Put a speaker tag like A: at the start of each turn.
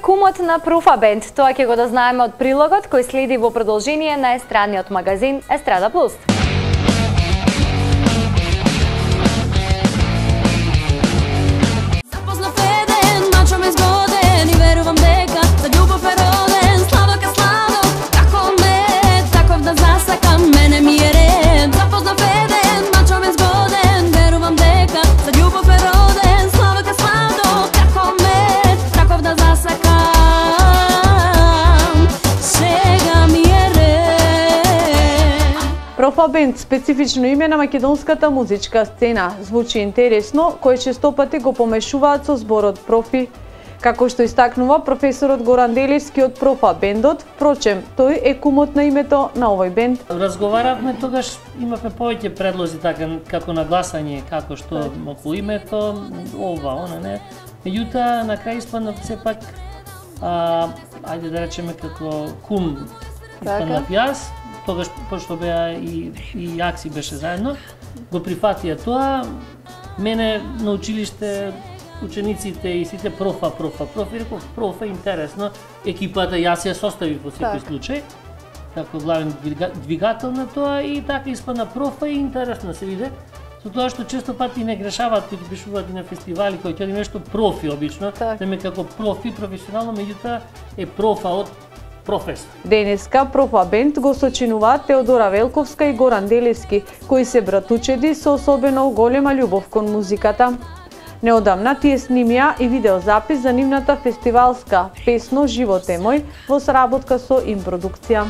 A: кумот на Профа Бенд. Тоа ќе го да знаеме од прилогот кој следи во продолжение на естрадниот магазин Естрада Плюс.
B: Профа Бенд, специфично име на македонската музичка сцена, звучи интересно, кој честопати го помешуваат со зборот профи, како што истакнува професорот Горан Делевски од Профа Бендот. Впрочем, тој е кумот на името на овој бенд.
C: Разговаравме тогаш, имавме повеќе предлози така како на гласање, како што околу името, ова, она не. Меѓутоа на крај испадна сепак ајде да речеме како кум испаднав јас. Тогаш, пошто беа и Јакси беше заедно, го прифатија тоа. Мене на училиште учениците и сите профа, и реков, профа, интересно, екипата јас ја составив во секој случај, како главен двигател на тоа и така испадна профа и интересно се виде. Со тоа што често пати не грешаваат кои пишуваат и на фестивали, кои ќе нешто профи обично, неме како профи, професионално, меѓутоа е профа од професор.
B: Денеска Профа Бенд го сочинуваат Теодора Велковска и Горан Делевски, кои се братучеди со особено голема љубов кон музиката. Неодамна тие снимија и видеозапис за нивната фестивалска песно «Живот е мој» во соработка со Импродукција.